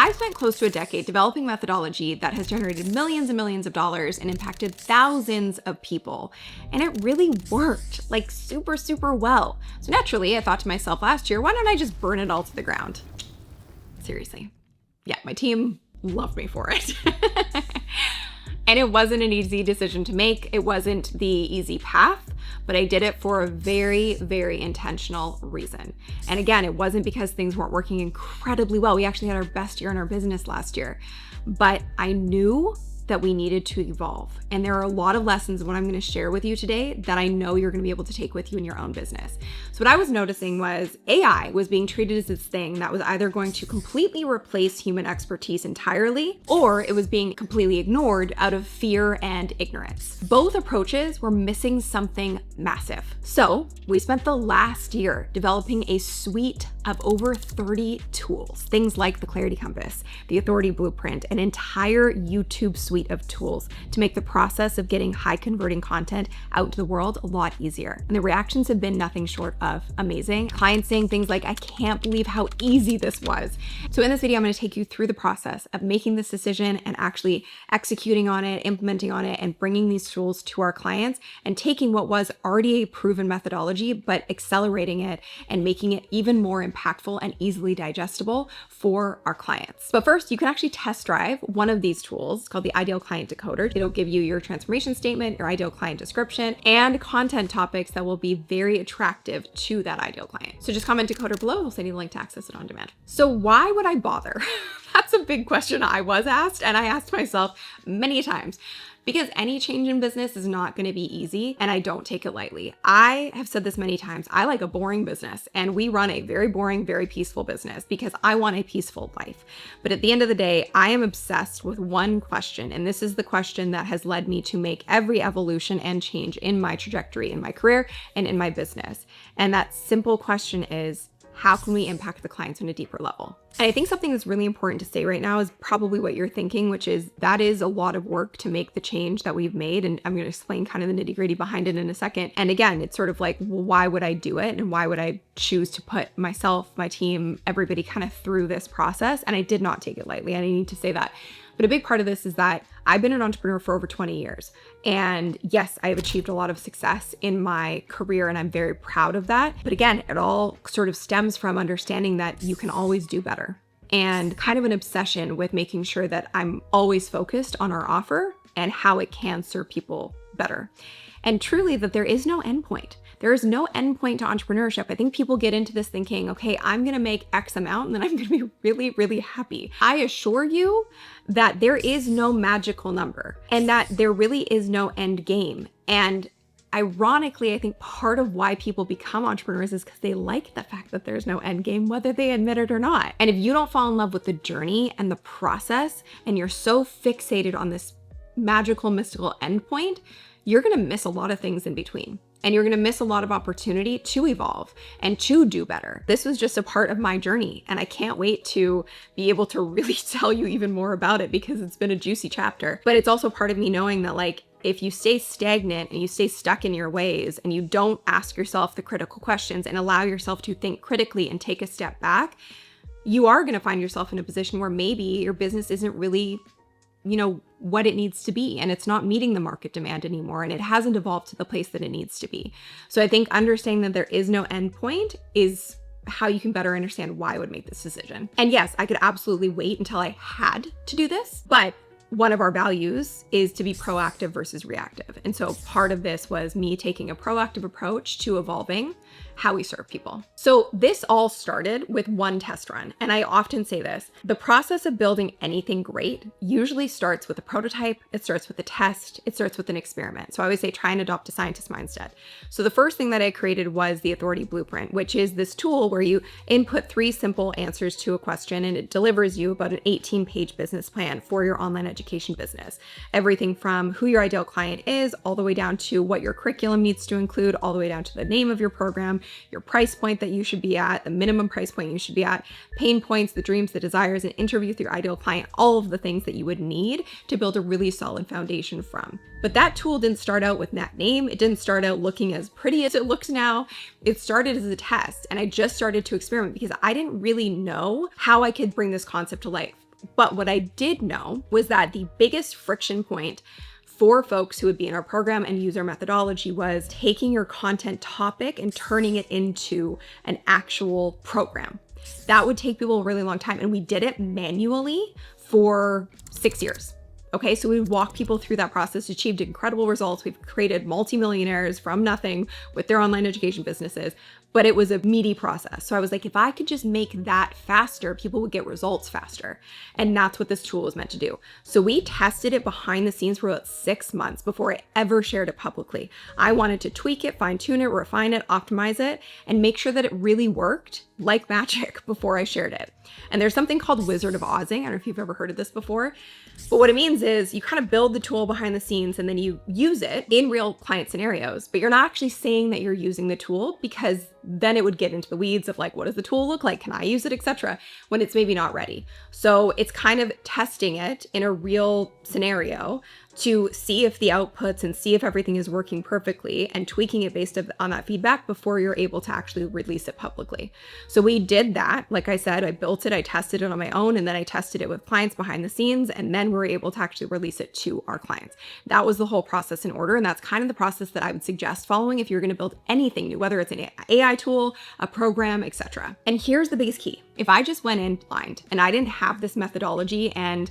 I spent close to a decade developing methodology that has generated millions and millions of dollars and impacted thousands of people. And it really worked, like super, super well. So naturally, I thought to myself last year, why don't I just burn it all to the ground? Seriously. Yeah, my team loved me for it. And it wasn't an easy decision to make. It wasn't the easy path, but I did it for a very, very intentional reason. And again, it wasn't because things weren't working incredibly well. We actually had our best year in our business last year, but I knew that we needed to evolve. And there are a lot of lessons in what I'm going to share with you today that I know you're going to be able to take with you in your own business. So what I was noticing was AI was being treated as this thing that was either going to completely replace human expertise entirely, or it was being completely ignored out of fear and ignorance. Both approaches were missing something massive. So we spent the last year developing a suite of over 30 tools, things like the Clarity Compass, the Authority Blueprint, an entire YouTube suite of tools to make the process of getting high converting content out to the world a lot easier. And the reactions have been nothing short of amazing. Clients saying things like, I can't believe how easy this was. So in this video, I'm going to take you through the process of making this decision and actually executing on it, implementing on it, and bringing these tools to our clients and taking what was already a proven methodology, but accelerating it and making it even more impactful and easily digestible for our clients. But first, you can actually test drive one of these tools. It's called the Ideal Client Decoder. It'll give you your transformation statement, your ideal client description, and content topics that will be very attractive to that ideal client. So just comment decoder below. We'll send you the link to access it on demand. So why would I bother? That's a big question I was asked, and I asked myself many times. Because any change in business is not going to be easy, and I don't take it lightly. I have said this many times, I like a boring business, and we run a very boring, very peaceful business because I want a peaceful life. But at the end of the day, I am obsessed with one question, and this is the question that has led me to make every evolution and change in my trajectory, in my career, and in my business. And that simple question is, how can we impact the clients on a deeper level? And I think something that's really important to say right now is probably what you're thinking, which is that is a lot of work to make the change that we've made. And I'm going to explain kind of the nitty gritty behind it in a second. And again, it's sort of like, well, why would I do it? And why would I choose to put myself, my team, everybody kind of through this process? And I did not take it lightly. And I need to say that. But a big part of this is that I've been an entrepreneur for over 20 years. And yes, I have achieved a lot of success in my career, and I'm very proud of that. But again, it all sort of stems from understanding that you can always do better, and kind of an obsession with making sure that I'm always focused on our offer and how it can serve people better. And truly that there is no endpoint. There is no endpoint to entrepreneurship. I think people get into this thinking, okay, I'm going to make X amount and then I'm going to be really, really happy. I assure you that there is no magical number and that there really is no end game. And ironically, I think part of why people become entrepreneurs is because they like the fact that there's no end game, whether they admit it or not. And if you don't fall in love with the journey and the process, and you're so fixated on this magical, mystical endpoint, you're going to miss a lot of things in between. And you're going to miss a lot of opportunity to evolve and to do better. This was just a part of my journey, and I can't wait to be able to really tell you even more about it because it's been a juicy chapter. But it's also part of me knowing that, like, if you stay stagnant and you stay stuck in your ways and you don't ask yourself the critical questions and allow yourself to think critically and take a step back, you are going to find yourself in a position where maybe your business isn't really, what it needs to be, and it's not meeting the market demand anymore, and it hasn't evolved to the place that it needs to be. So I think understanding that there is no end point is how you can better understand why I would make this decision. And yes, I could absolutely wait until I had to do this, but one of our values is to be proactive versus reactive. And so part of this was me taking a proactive approach to evolving how we serve people. So this all started with one test run. And I often say this, the process of building anything great usually starts with a prototype, it starts with a test, it starts with an experiment. So I always say, try and adopt a scientist mindset. So the first thing that I created was the Authority Blueprint, which is this tool where you input 3 simple answers to a question, and it delivers you about an 18-page business plan for your online education business. Everything from who your ideal client is, all the way down to what your curriculum needs to include, all the way down to the name of your program, your price point that you should be at, the minimum price point you should be at, pain points, the dreams, the desires, an interview with your ideal client, all of the things that you would need to build a really solid foundation from. But that tool didn't start out with that name. It didn't start out looking as pretty as it looks now. It started as a test, and I just started to experiment because I didn't really know how I could bring this concept to life. But what I did know was that the biggest friction point for folks who would be in our program and use our methodology was taking your content topic and turning it into an actual program. That would take people a really long time. And we did it manually for 6 years. Okay, so we would walk people through that process, achieved incredible results. We've created multimillionaires from nothing with their online education businesses, but it was a meaty process. So I was like, if I could just make that faster, people would get results faster. And that's what this tool was meant to do. So we tested it behind the scenes for about 6 months before I ever shared it publicly. I wanted to tweak it, fine tune it, refine it, optimize it, and make sure that it really worked like magic before I shared it. And there's something called Wizard of Ozzing. I don't know if you've ever heard of this before, but what it means is you kind of build the tool behind the scenes and then you use it in real client scenarios, but you're not actually saying that you're using the tool, because then it would get into the weeds of like, what does the tool look like? Can I use it, etc., when it's maybe not ready. So it's kind of testing it in a real scenario to see if the outputs and see if everything is working perfectly and tweaking it based on that feedback before you're able to actually release it publicly. So we did that. Like I said, I built it, I tested it on my own, and then I tested it with clients behind the scenes, and then we're able to actually release it to our clients. That was the whole process in order. And that's kind of the process that I would suggest following if you're going to build anything new, whether it's an AI tool, a program, etc. And here's the biggest key. If I just went in blind and I didn't have this methodology and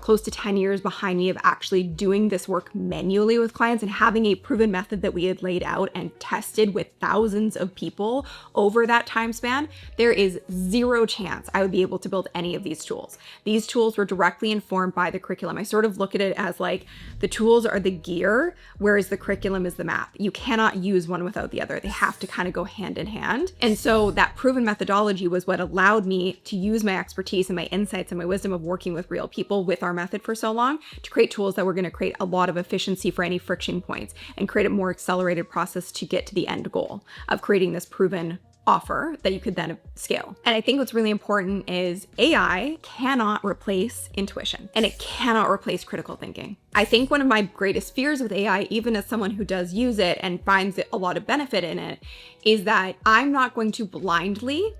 close to 10 years behind me of actually doing this work manually with clients and having a proven method that we had laid out and tested with thousands of people over that time span, there is zero chance I would be able to build any of these tools. These tools were directly informed by the curriculum. I sort of look at it as like the tools are the gear, whereas the curriculum is the map. You cannot use one without the other. They have to kind of go hand in hand. And so that proven methodology was what allowed me to use my expertise and my insights and my wisdom of working with real people with our method for so long to create tools that were going to create a lot of efficiency for any friction points and create a more accelerated process to get to the end goal of creating this proven offer that you could then scale. And I think what's really important is AI cannot replace intuition and it cannot replace critical thinking. I think one of my greatest fears with AI, even as someone who does use it and finds a lot of benefit in it, is that I'm not going to blindly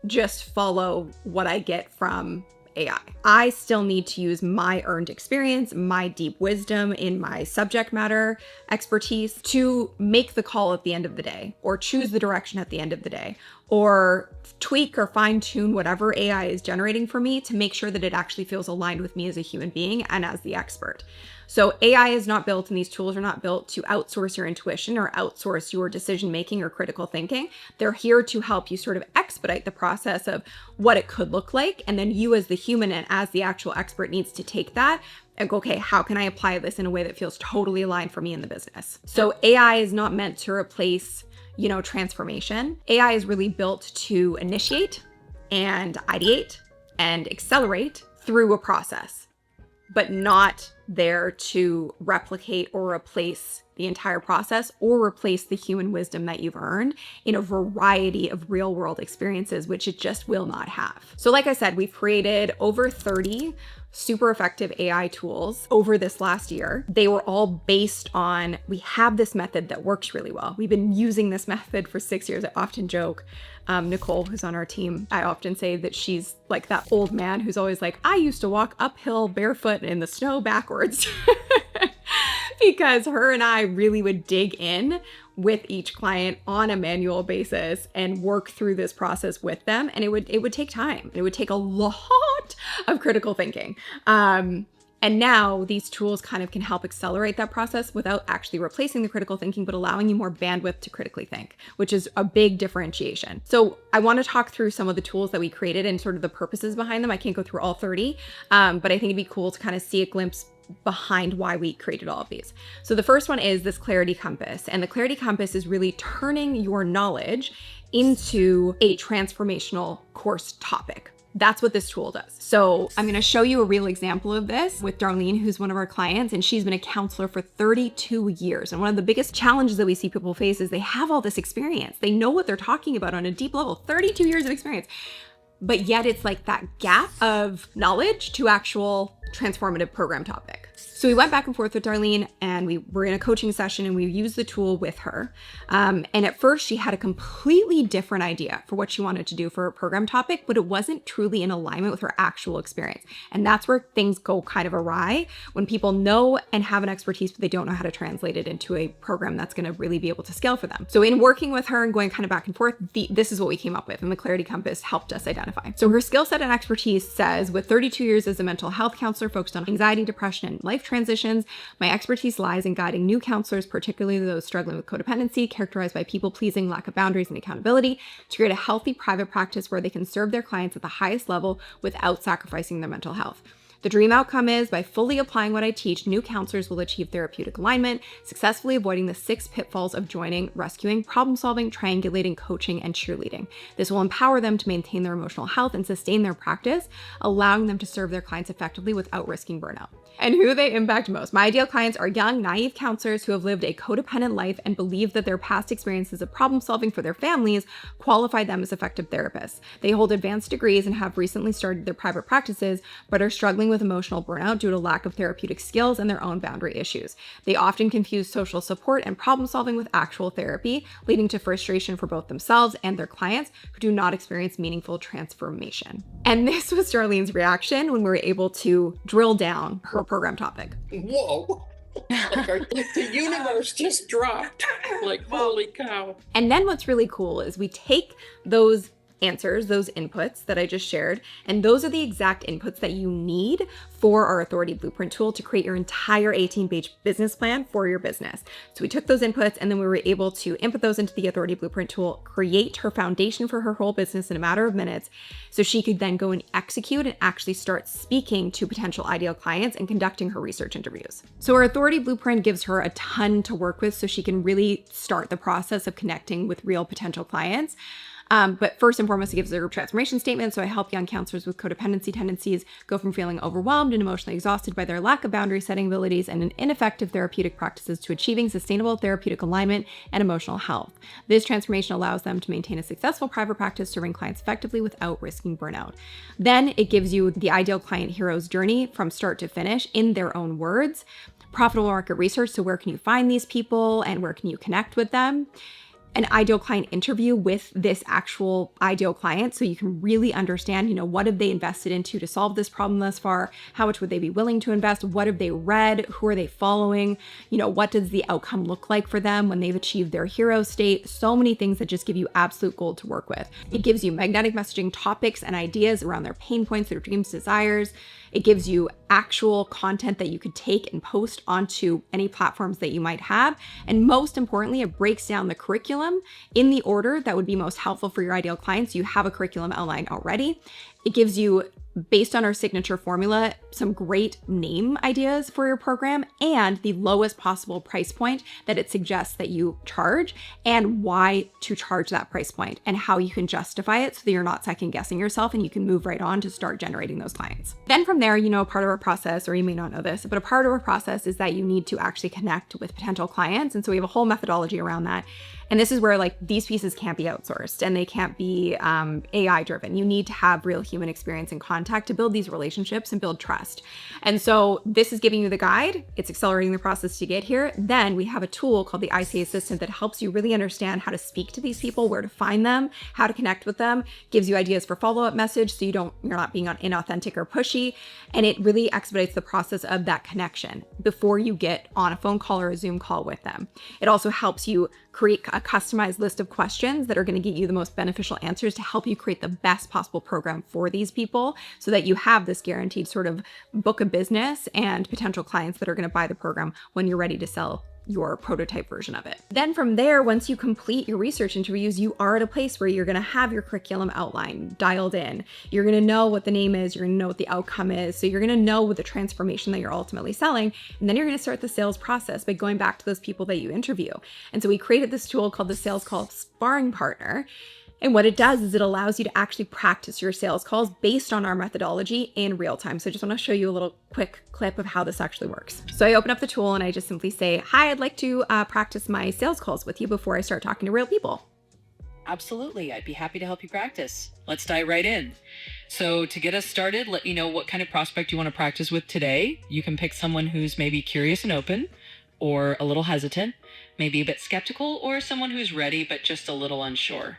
just follow what I get from AI. I still need to use my earned experience, my deep wisdom in my subject matter expertise to make the call at the end of the day, or choose the direction at the end of the day, or tweak or fine tune whatever AI is generating for me to make sure that it actually feels aligned with me as a human being and as the expert. So AI is not built, and these tools are not built to outsource your intuition or outsource your decision making or critical thinking. They're here to help you sort of expedite the process of what it could look like. And then you as the human and as the actual expert needs to take that and go, okay, how can I apply this in a way that feels totally aligned for me in the business? So AI is not meant to replace, transformation. AI is really built to initiate and ideate and accelerate through a process, but not there to replicate or replace the entire process or replace the human wisdom that you've earned in a variety of real world experiences, which it just will not have. So like I said, we've created over 30 super effective AI tools over this last year. They were all based on, we have this method that works really well. We've been using this method for 6 years. I often joke, Nicole, who's on our team, I often say that she's like that old man who's always like, I used to walk uphill barefoot in the snow backwards. Because her and I really would dig in with each client on a manual basis and work through this process with them. And it would take time. It would take a lot of critical thinking. And now these tools kind of can help accelerate that process without actually replacing the critical thinking, but allowing you more bandwidth to critically think, which is a big differentiation. So I want to talk through some of the tools that we created and sort of the purposes behind them. I can't go through all 30, but I think it'd be cool to kind of see a glimpse behind why we created all of these. So the first one is this Clarity Compass. And the Clarity Compass is really turning your knowledge into a transformational course topic. That's what this tool does. So I'm going to show you a real example of this with Darlene, who's one of our clients, and she's been a counselor for 32 years. And one of the biggest challenges that we see people face is they have all this experience. They know what they're talking about on a deep level, 32 years of experience. But yet it's like that gap of knowledge to actual transformative program topic. So we went back and forth with Darlene, and we were in a coaching session, and we used the tool with her. And at first she had a completely different idea for what she wanted to do for her program topic, but it wasn't truly in alignment with her actual experience. And that's where things go kind of awry, when people know and have an expertise, but they don't know how to translate it into a program that's going to really be able to scale for them. So in working with her and going kind of back and forth, this is what we came up with, and the Clarity Compass helped us identify. So her skill set and expertise says, with 32 years as a mental health counselor focused on anxiety, depression, and life transitions, my expertise lies in guiding new counselors, particularly those struggling with codependency, characterized by people-pleasing, lack of boundaries, and accountability, to create a healthy private practice where they can serve their clients at the highest level without sacrificing their mental health. The dream outcome is, by fully applying what I teach, new counselors will achieve therapeutic alignment, successfully avoiding the 6 pitfalls of joining, rescuing, problem-solving, triangulating, coaching, and cheerleading. This will empower them to maintain their emotional health and sustain their practice, allowing them to serve their clients effectively without risking burnout. And who they impact most. My ideal clients are young, naive counselors who have lived a codependent life and believe that their past experiences of problem solving for their families qualify them as effective therapists. They hold advanced degrees and have recently started their private practices, but are struggling with emotional burnout due to lack of therapeutic skills and their own boundary issues. They often confuse social support and problem solving with actual therapy, leading to frustration for both themselves and their clients who do not experience meaningful transformation. And this was Darlene's reaction when we were able to drill down her program topic. Whoa. Like the universe just dropped. Like, holy cow. And then what's really cool is we take those answers, those inputs that I just shared, and those are the exact inputs that you need for our Authority Blueprint tool to create your entire 18-page business plan for your business. So we took those inputs, and then we were able to input those into the Authority Blueprint tool, create her foundation for her whole business in a matter of minutes, so she could then go and execute and actually start speaking to potential ideal clients and conducting her research interviews. So our Authority Blueprint gives her a ton to work with so she can really start the process of connecting with real potential clients. But first and foremost, it gives a group transformation statement. So I help young counselors with codependency tendencies go from feeling overwhelmed and emotionally exhausted by their lack of boundary setting abilities and ineffective therapeutic practices to achieving sustainable therapeutic alignment and emotional health. This transformation allows them to maintain a successful private practice, serving clients effectively without risking burnout. Then it gives you the ideal client hero's journey from start to finish in their own words. Profitable market research. So where can you find these people and where can you connect with them? An ideal client interview with this actual ideal client so you can really understand, what have they invested into to solve this problem thus far? How much would they be willing to invest? What have they read? Who are they following? What does the outcome look like for them when they've achieved their hero state? So many things that just give you absolute gold to work with. It gives you magnetic messaging topics and ideas around their pain points, their dreams, desires. It gives you actual content that you could take and post onto any platforms that you might have. And most importantly, it breaks down the curriculum in the order that would be most helpful for your ideal clients. You have a curriculum outlined already. It gives you, based on our signature formula, some great name ideas for your program and the lowest possible price point that it suggests that you charge and why to charge that price point and how you can justify it so that you're not second guessing yourself and you can move right on to start generating those clients. Then from there, part of our process, or you may not know this, but a part of our process is that you need to actually connect with potential clients. And so we have a whole methodology around that. And this is where these pieces can't be outsourced and they can't be AI driven. You need to have real human experience and contact to build these relationships and build trust. And so this is giving you the guide. It's accelerating the process to get here. Then we have a tool called the IC Assistant that helps you really understand how to speak to these people, where to find them, how to connect with them, gives you ideas for follow-up message so you're not being inauthentic or pushy. And it really expedites the process of that connection before you get on a phone call or a Zoom call with them. It also helps you create a customized list of questions that are going to get you the most beneficial answers to help you create the best possible program for these people so that you have this guaranteed sort of book of business and potential clients that are going to buy the program when you're ready to sell your prototype version of it. Then from there, once you complete your research interviews, you are at a place where you're going to have your curriculum outline dialed in. You're going to know what the name is. You're going to know what the outcome is. So you're going to know what the transformation that you're ultimately selling. And then you're going to start the sales process by going back to those people that you interview. And so we created this tool called the Sales Call Sparring Partner. And what it does is it allows you to actually practice your sales calls based on our methodology in real time. So I just want to show you a little quick clip of how this actually works. So I open up the tool and I just simply say, hi, I'd like to practice my sales calls with you before I start talking to real people. Absolutely. I'd be happy to help you practice. Let's dive right in. So, to get us started, let you know what kind of prospect you want to practice with today. You can pick someone who's maybe curious and open, or a little hesitant, maybe a bit skeptical, or someone who's ready but just a little unsure.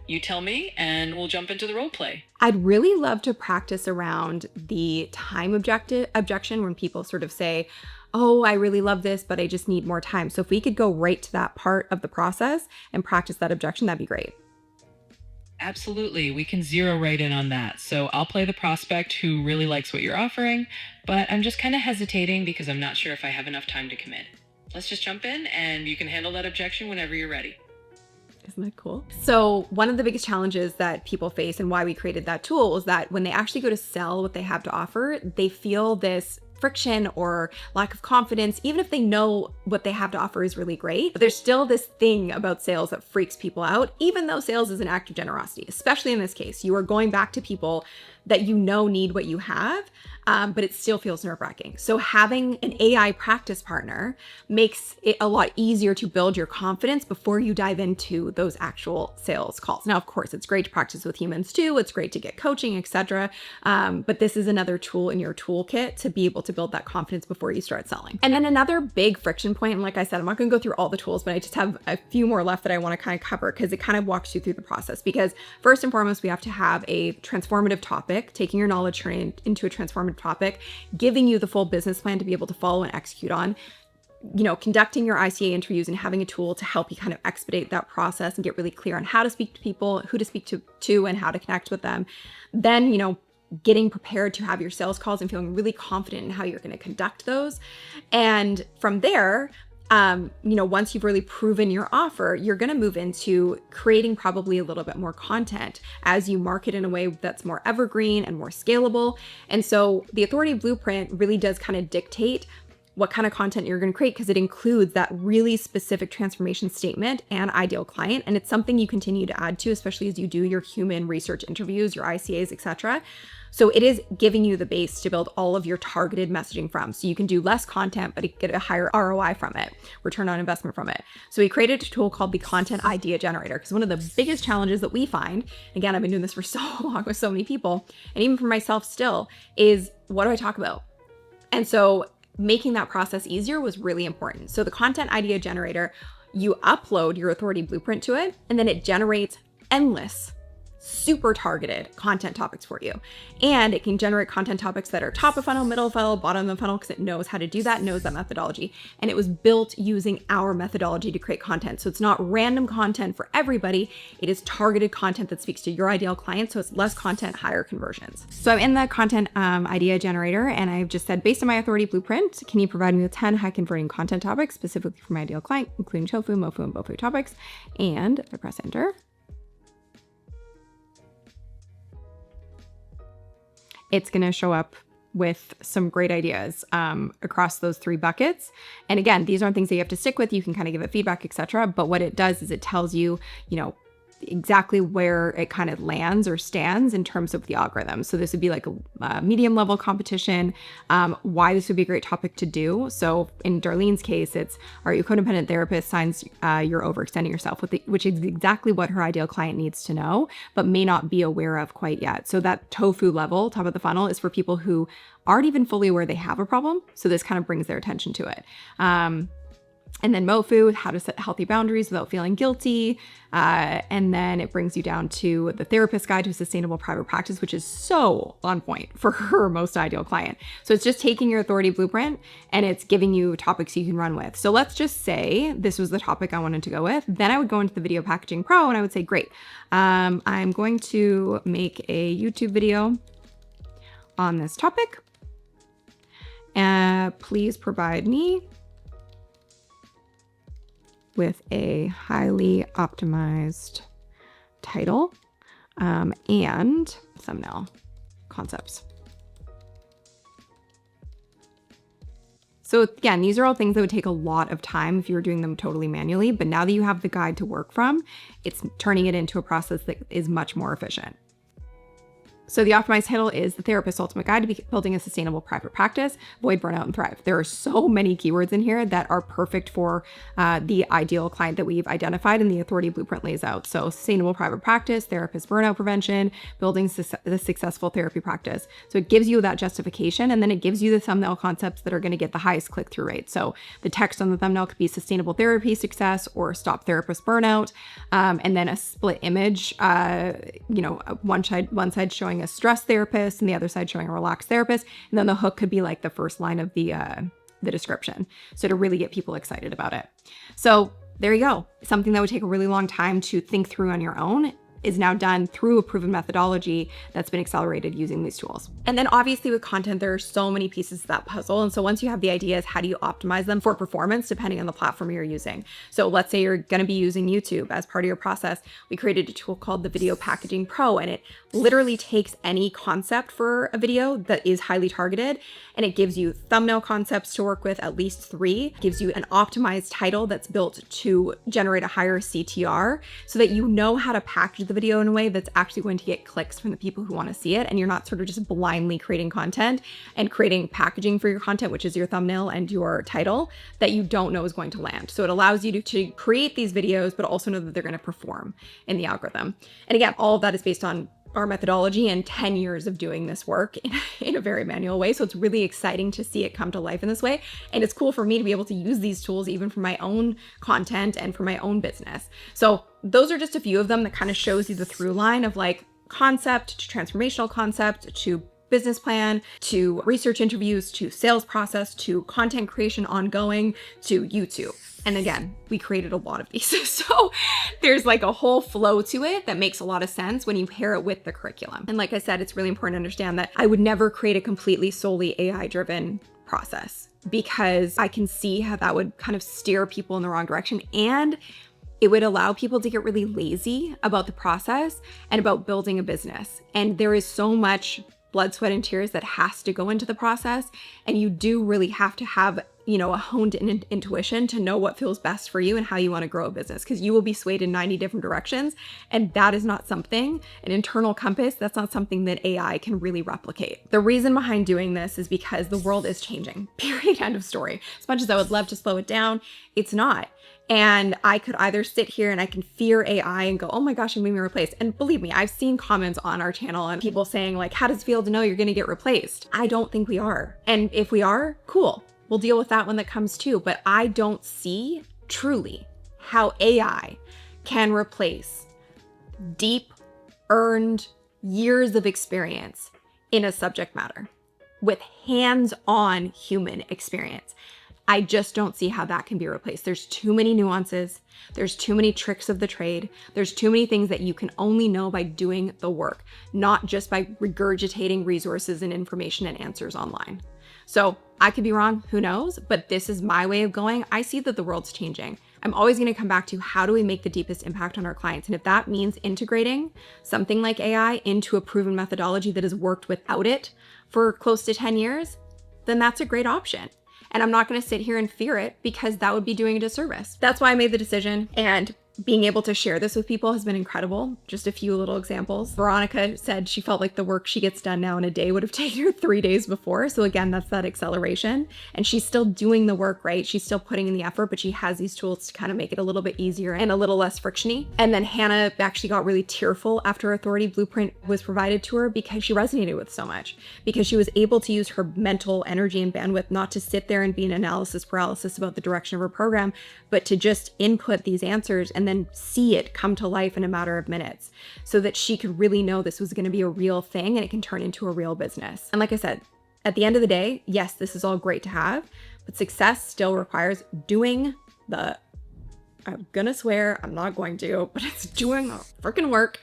You tell me, and we'll jump into the role play. I'd really love to practice around the time objection when people sort of say, oh, I really love this, but I just need more time. So if we could go right to that part of the process and practice that objection, that'd be great. Absolutely. We can zero right in on that. So I'll play the prospect who really likes what you're offering, but I'm just kind of hesitating because I'm not sure if I have enough time to commit. Let's just jump in and you can handle that objection whenever you're ready. Isn't that cool? So one of the biggest challenges that people face and why we created that tool is that when they actually go to sell what they have to offer, they feel this friction or lack of confidence, even if they know what they have to offer is really great. But there's still this thing about sales that freaks people out, even though sales is an act of generosity, especially in this case. You are going back to people that you know need what you have, but it still feels nerve-wracking. So having an AI practice partner makes it a lot easier to build your confidence before you dive into those actual sales calls. Now, of course, it's great to practice with humans too. It's great to get coaching, etc. But this is another tool in your toolkit to be able to build that confidence before you start selling. And then another big friction point, and like I said, I'm not going to go through all the tools, but I just have a few more left that I want to kind of cover because it kind of walks you through the process. Because first and foremost, we have to have a transformative topic, taking your knowledge turning into a transformative topic, giving you the full business plan to be able to follow and execute on, conducting your ICA interviews and having a tool to help you kind of expedite that process and get really clear on how to speak to people, who to speak to and how to connect with them. Then, getting prepared to have your sales calls and feeling really confident in how you're going to conduct those. And from there, once you've really proven your offer, you're going to move into creating probably a little bit more content as you market in a way that's more evergreen and more scalable. And so the authority blueprint really does kind of dictate what kind of content you're going to create because it includes that really specific transformation statement and ideal client. And it's something you continue to add to, especially as you do your human research interviews, your ICAs, etc. So it is giving you the base to build all of your targeted messaging from. So you can do less content, but get a higher ROI from it, return on investment from it. So we created a tool called the Content Idea Generator because one of the biggest challenges that we find, again, I've been doing this for so long with so many people, and even for myself still, is what do I talk about? And so making that process easier was really important. So the Content Idea Generator, you upload your authority blueprint to it, and then it generates endless super targeted content topics for you. And it can generate content topics that are top of funnel, middle of funnel, bottom of the funnel, because it knows how to do that, knows that methodology. And it was built using our methodology to create content. So it's not random content for everybody. It is targeted content that speaks to your ideal client. So it's less content, higher conversions. So I'm in the content idea generator, and I've just said, based on my authority blueprint, can you provide me with 10 high converting content topics specifically for my ideal client, including tofu, mofu, and bofu topics? And if I press enter, it's going to show up with some great ideas across those three buckets. And again, these aren't things that you have to stick with. You can kind of give it feedback, etc. But what it does is it tells you, exactly where it kind of lands or stands in terms of the algorithm. So this would be like a medium level competition, why this would be a great topic to do. So in Darlene's case, it's, are you a codependent therapist? Signs you're overextending yourself, which is exactly what her ideal client needs to know, but may not be aware of quite yet. So that tofu level, top of the funnel, is for people who aren't even fully aware they have a problem. So this kind of brings their attention to it. And then MoFu, how to set healthy boundaries without feeling guilty. And then it brings you down to the therapist guide to a sustainable private practice, which is so on point for her most ideal client. So it's just taking your authority blueprint and it's giving you topics you can run with. So let's just say this was the topic I wanted to go with. Then I would go into the Video Packaging Pro and I would say, great, I'm going to make a YouTube video on this topic. Please provide me with a highly optimized title and thumbnail concepts. So again, these are all things that would take a lot of time if you were doing them totally manually, but now that you have the guide to work from, it's turning it into a process that is much more efficient. So the optimized title is The Therapist's Ultimate Guide to Building a Sustainable Private Practice, Avoid Burnout and Thrive. There are so many keywords in here that are perfect for the ideal client that we've identified and the authority blueprint lays out. So sustainable private practice, therapist burnout prevention, building the successful therapy practice. So it gives you that justification, and then it gives you the thumbnail concepts that are going to get the highest click-through rate. So the text on the thumbnail could be sustainable therapy success or stop therapist burnout, and then a split image, one side showing a stressed therapist and the other side showing a relaxed therapist. And then the hook could be like the first line of the description. So to really get people excited about it. So there you go. Something that would take a really long time to think through on your own is now done through a proven methodology that's been accelerated using these tools. And then obviously with content, there are so many pieces to that puzzle. And so once you have the ideas, how do you optimize them for performance depending on the platform you're using? So let's say you're going to be using YouTube as part of your process. We created a tool called the Video Packaging Pro, and it literally takes any concept for a video that is highly targeted, and it gives you thumbnail concepts to work with, at least 3, gives you an optimized title that's built to generate a higher CTR so that you know how to package the video in a way that's actually going to get clicks from the people who want to see it. And you're not sort of just blindly creating content and creating packaging for your content, which is your thumbnail and your title, that you don't know is going to land. So it allows you to create these videos, but also know that they're going to perform in the algorithm. And again, all of that is based on our methodology and 10 years of doing this work in a very manual way. So it's really exciting to see it come to life in this way. And it's cool for me to be able to use these tools even for my own content and for my own business. So those are just a few of them that kind of shows you the through line of like concept to transformational concept to business plan, to research interviews, to sales process, to content creation ongoing, to YouTube. And again, we created a lot of these. So there's like a whole flow to it that makes a lot of sense when you pair it with the curriculum. And like I said, it's really important to understand that I would never create a completely solely AI-driven process because I can see how that would kind of steer people in the wrong direction, and it would allow people to get really lazy about the process and about building a business. And there is so much blood, sweat, and tears that has to go into the process. And you do really have to have, a honed in intuition to know what feels best for you and how you want to grow a business, because you will be swayed in 90 different directions. And that is not something, an internal compass, that's not something that AI can really replicate. The reason behind doing this is because the world is changing, period, end of story. As much as I would love to slow it down, it's not. And I could either sit here and I can fear AI and go, oh my gosh, I'm being replaced. And believe me, I've seen comments on our channel and people saying like, how does it feel to know you're going to get replaced? I don't think we are. And if we are, cool. We'll deal with that when that comes too. But I don't see truly how AI can replace deep, earned years of experience in a subject matter with hands-on human experience. I just don't see how that can be replaced. There's too many nuances. There's too many tricks of the trade. There's too many things that you can only know by doing the work, not just by regurgitating resources and information and answers online. So I could be wrong, who knows? But this is my way of going. I see that the world's changing. I'm always going to come back to how do we make the deepest impact on our clients? And if that means integrating something like AI into a proven methodology that has worked without it for close to 10 years, then that's a great option. And I'm not going to sit here and fear it because that would be doing a disservice. That's why I made the decision, and being able to share this with people has been incredible. Just a few little examples. Veronica said she felt like the work she gets done now in a day would have taken her 3 days before. So again, that's that acceleration. And she's still doing the work, right? She's still putting in the effort, but she has these tools to kind of make it a little bit easier and a little less frictiony. And then Hannah actually got really tearful after Authority Blueprint was provided to her because she resonated with so much, because she was able to use her mental energy and bandwidth not to sit there and be an analysis paralysis about the direction of her program, but to just input these answers and then see it come to life in a matter of minutes so that she could really know this was going to be a real thing and it can turn into a real business. And like I said, at the end of the day, yes, this is all great to have, but success still requires doing the, I'm gonna swear, I'm not going to, but it's doing the freaking work,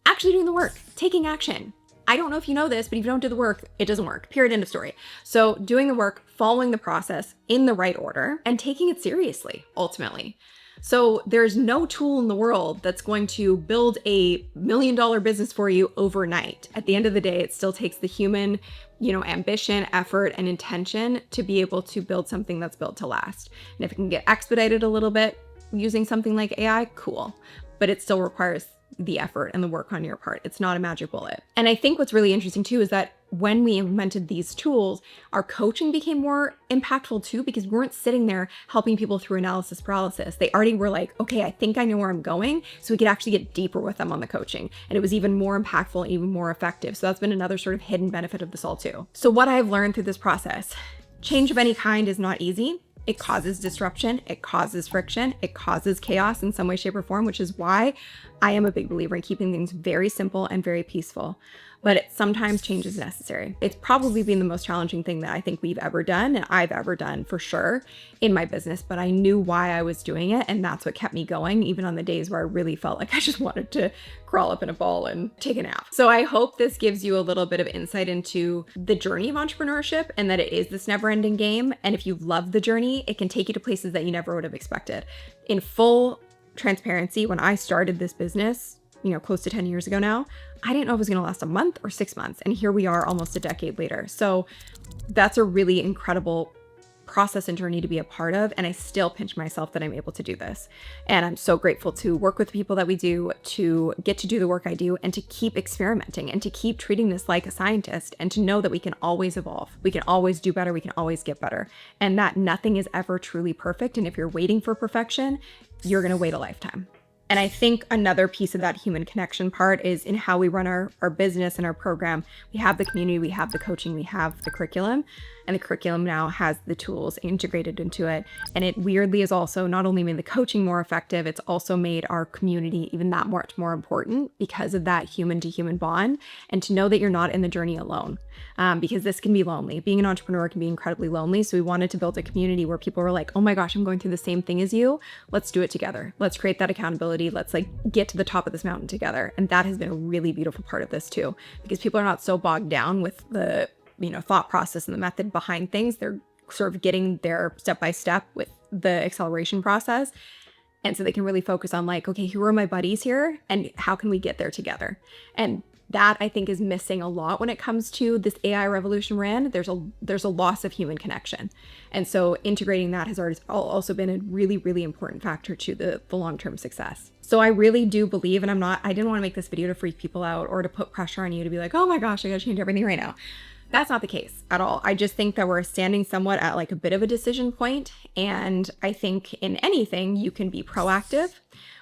actually doing the work, taking action. I don't know if you know this, but if you don't do the work, it doesn't work. Period. End of story. So doing the work, following the process in the right order, and taking it seriously, ultimately. So there's no tool in the world that's going to build a $1 million business for you overnight. At the end of the day, it still takes the human, ambition, effort, and intention to be able to build something that's built to last. And if it can get expedited a little bit using something like AI, cool. But it still requires the effort and the work on your part. It's not a magic bullet. And I think what's really interesting too is that when we implemented these tools, our coaching became more impactful too, because we weren't sitting there helping people through analysis paralysis. They already were like, okay, I think I know where I'm going. So we could actually get deeper with them on the coaching. And it was even more impactful, even more effective. So that's been another sort of hidden benefit of this all too. So what I've learned through this process, change of any kind is not easy. It causes disruption, it causes friction, it causes chaos in some way, shape, or form, which is why I am a big believer in keeping things very simple and very peaceful. But sometimes change is necessary. It's probably been the most challenging thing that I think we've ever done, and I've ever done for sure in my business, but I knew why I was doing it, and that's what kept me going, even on the days where I really felt like I just wanted to crawl up in a ball and take a nap. So I hope this gives you a little bit of insight into the journey of entrepreneurship, and that it is this never-ending game. And if you love the journey, it can take you to places that you never would have expected. In full transparency, when I started this business, close to 10 years ago now, I didn't know it was going to last a month or 6 months. And here we are almost a decade later. So that's a really incredible process and journey to be a part of. And I still pinch myself that I'm able to do this. And I'm so grateful to work with the people that we do, to get to do the work I do, and to keep experimenting and to keep treating this like a scientist, and to know that we can always evolve. We can always do better. We can always get better. And that nothing is ever truly perfect. And if you're waiting for perfection, you're going to wait a lifetime. And I think another piece of that human connection part is in how we run our business and our program. We have the community, we have the coaching, we have the curriculum, and the curriculum now has the tools integrated into it. And it weirdly is also not only made the coaching more effective, it's also made our community even that much more important because of that human to human bond, and to know that you're not in the journey alone. Because this can be lonely. Being an entrepreneur can be incredibly lonely. So we wanted to build a community where people were like, oh my gosh, I'm going through the same thing as you. Let's do it together. Let's create that accountability. Let's get to the top of this mountain together. And that has been a really beautiful part of this too, because people are not so bogged down with the thought process and the method behind things. They're sort of getting there step by step with the acceleration process. And so they can really focus on okay, who are my buddies here and how can we get there together? And that I think is missing a lot when it comes to this AI revolution ran. There's a loss of human connection. And so integrating that has also been a really, really important factor to the long-term success. So I really do believe, and I didn't want to make this video to freak people out or to put pressure on you to be like, oh my gosh, I gotta change everything right now. That's not the case at all. I just think that we're standing somewhat at a bit of a decision point. And I think in anything, you can be proactive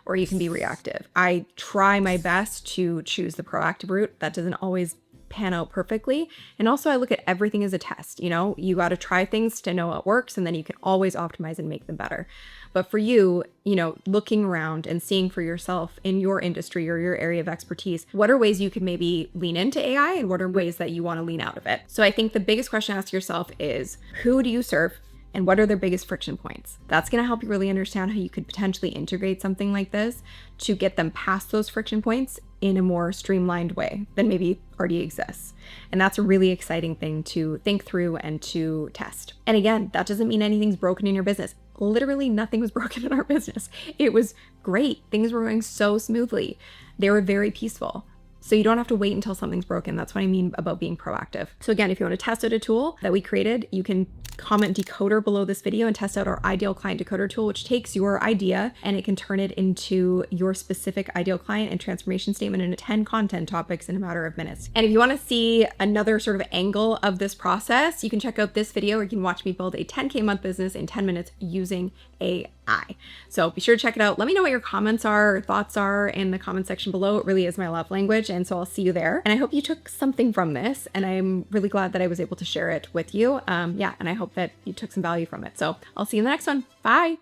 or you can be reactive. I try my best to choose the proactive route. That doesn't always pan out perfectly. And also I look at everything as a test. You got to try things to know what works, and then you can always optimize and make them better. But for you, looking around and seeing for yourself in your industry or your area of expertise, what are ways you could maybe lean into AI and what are ways that you want to lean out of it? So I think the biggest question to ask yourself is, who do you serve? And what are their biggest friction points? That's going to help you really understand how you could potentially integrate something like this to get them past those friction points in a more streamlined way than maybe already exists. And that's a really exciting thing to think through and to test. And again, that doesn't mean anything's broken in your business. Literally nothing was broken in our business. It was great. Things were going so smoothly. They were very peaceful. So you don't have to wait until something's broken. That's what I mean about being proactive. So again, if you want to test out a tool that we created, you can comment decoder below this video and test out our ideal client decoder tool, which takes your idea and it can turn it into your specific ideal client and transformation statement into 10 content topics in a matter of minutes. And if you want to see another sort of angle of this process, you can check out this video, or you can watch me build a 10K month business in 10 minutes using AI. So be sure to check it out. Let me know what your comments are or thoughts are in the comment section below. It really is my love language. And so I'll see you there. And I hope you took something from this. And I'm really glad that I was able to share it with you. And I hope that you took some value from it. So I'll see you in the next one. Bye.